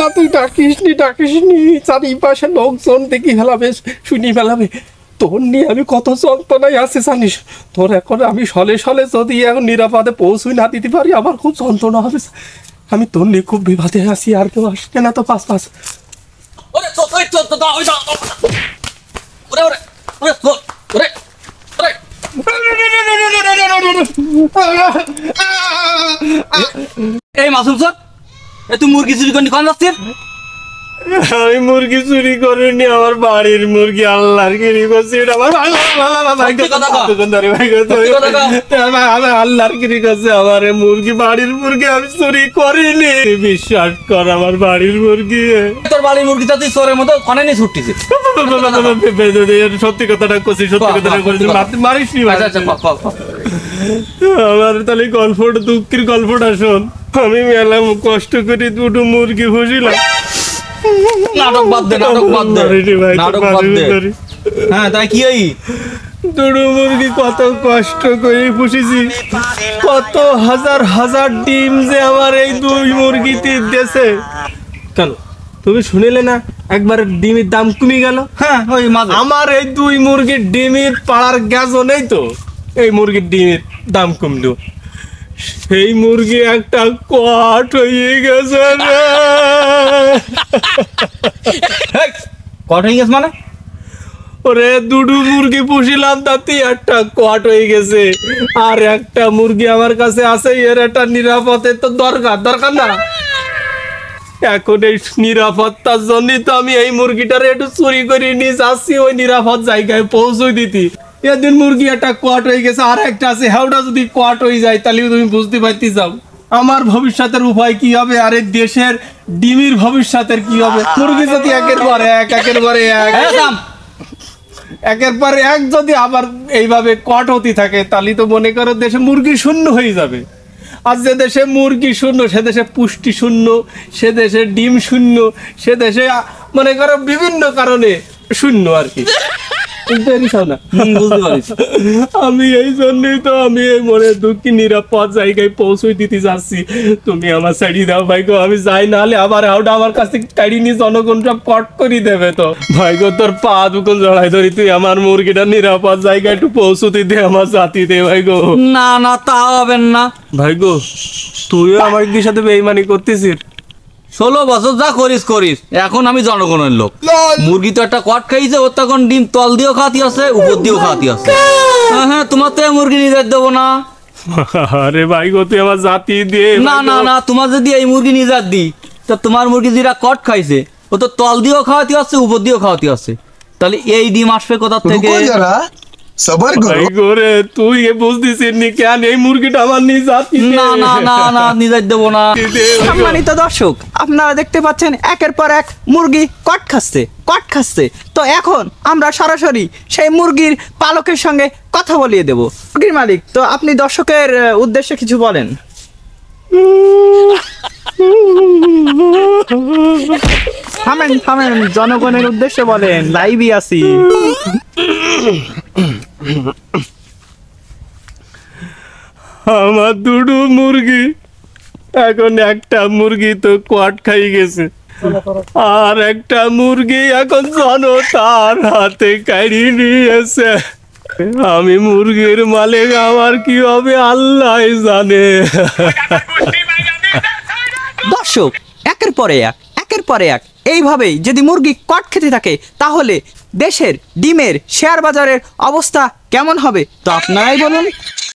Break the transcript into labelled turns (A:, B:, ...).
A: না, তুই ডাকিসনি চারিপাশে লোকজন দেখি ফেলাবে, শুনি ফেলাবে। তোর নিয়ে আমি কত যন্ত্রণায় আছি জানিস। তোর এখন আমি সলে যদি এখন নিরাপদে পৌঁছই না দিতে পারি, আমার খুব যন্ত্রণা হবে। আমি তোর নিয়ে খুব বিবাদে আছি, আর কেউ আসছে না তো পাঁচ
B: এই মাসুম স্যার, তুই মুরগি চুরি করনি কোন যাচ্ছিস?
A: আমি মুরগি চুরি করিনি, আমার বাড়ির মুরগি আল্লাহর গিরি করছি। আল্লাহর গিরি করছে আমার মুরগি, বাড়ির মুরগি আমি চুরি করিনি। বিশ্বাস কর, আমার বাড়ির মুরগি।
B: তোর বাড়ির মুরগিটা তুই চোরের মতো কনে নিয়ে ছুটতিস।
A: সত্যি কথাটা করছি, মারিস নি। আমার তাহলে গল্পটা, দুঃখের গল্পটা শোন। আমি মেলা কষ্ট করে দুটো মুরগি পুষিলাম।
B: নাটক বাদ দে। হ্যাঁ, তাই কি এই
A: দুটো মুরগি কত কষ্ট করে পুষেছি, কত হাজার ডিম যে আমার এই দুই মুরগিতে দিয়েছে। কেন তুমি শুনিলে না একবার ডিমের দাম কমে গেল?
B: হ্যাঁ, ওই মাঝে
A: আমার এই দুই মুরগির ডিমের পাড়ার গ্যাসও নেই তো এই মুরগির ডিমের দাম কমলো। সেই মুরগি একটা কট হয়ে গেছে রে।
B: কট হয়ে গেছে মানে?
A: ওরে দুটো মুরগি পুষিলাম, তাতে একটা কট হয়ে গেছে। আর একটা মুরগি আমার কাছে আছে, এর একটা নিরাপত্তার তো দরকার না। এখন এই নিরাপত্তার জন্য তো আমি এই মুরগিটার একটু চুরি করে নিয়ে যাচ্ছি ওই নিরাপদ জায়গায় পৌঁছে দিতি। এদিন মুরগি একটা কোয়াট হয়ে গেছে, আর একটা আছে, হেউটা যদি কোয়াট হয়ে যায় তাহলে তুমি বুঝতে পারতে যাও আমার ভবিষ্যতের উপায় কি হবে, আর এই দেশের ডিমির ভবিষ্যতের কি হবে। মুরগি যদি একের পর এক যদি আবার এইভাবে কট হতে থাকে, তাহলে তো মনে করো দেশে মুরগি শূন্য হয়ে যাবে। আর যে দেশে মুরগি শূন্য, সে দেশে পুষ্টি শূন্য, সে দেশে ডিম শূন্য, সে দেশে মনে করো বিভিন্ন কারণে শূন্য আর কি। আমি এই জন্যই তো আমি এই মনে দুঃখী নিরাপদ জায়গায় পৌঁছে দিতে যাচ্ছি। তুমি আমার ছাড়িয়ে দাও ভাইগো, আমি যাই, নাহলে আবার হাওড়া আমার কাছে কাড়ি নিয়ে জনগণ সব কট করে দেবে। তো ভাইগো তোর পা দুখন জড়াই ধরি, তুই আমার মুরগিটা নিরাপদ জায়গায় একটু পৌঁছতে দে, আমার জাতি দে ভাইগো।
B: না তা হবেন না
A: ভাইগো, তুইও আমার সাথে বেইমানি করতেছিস।
B: 16 বছর যা করিস, এখন আমি জনগণের লোক। মুরগি তো একটা কট খাইছে, ওর তখন ডিম তল দিয়েও খাওয়াতে আছে, উপর দিয়েও খাওয়াতে আছে। হ্যাঁ, তোমার তো মুরগি নিয়ে দেবো না।
A: আরে ভাইগো, তুই আমার জাতি দে।
B: না, তোমার যদি এই মুরগি নিয়ে দিই, তা তোমার মুরগি যেটা কট খাইছে ও তো তল দিয়েও খাওয়াতে আছে, উপর দিয়েও খাওয়াতে আছে, তাহলে এই ডিম আসবে কোথা থেকে?
A: তুই বুঝতেছিস নি কেন এই মুরগিটা আমার নিয়ে যাচ্ছি?
B: না নিয়ে দেবো না।
C: সম্মানিত দর্শক, আপনারা দেখতে পাচ্ছেন একের পর এক মুরগি কট খাচ্ছে। তো এখন আমরা সরাসরি সেই মুরগির পালকের সঙ্গে কথা বলিয়ে দেব। মুরগির মালিক, তো আপনি দর্শকের উদ্দেশ্যে কিছু বলেন। থামেন, জনগণের উদ্দেশ্যে বলেন, লাইভই আছি।
A: আমার দুটো মুরগি, এখন একটা মুরগি তো কোয়াট খাই গেছে, আর একটা মুরগি এখন জনতার হাতে কাড়ি নিয়েছে। আমি মুরগির মালিক, আমার কি হবে আল্লাহ জানে।
C: দর্শক, একের পরে এক এইভাবেই যদি মুরগি কট খেতে থাকে, তাহলে দেশের ডিমের শেয়ার বাজারের অবস্থা কেমন হবে তো আপনারাই বলুন।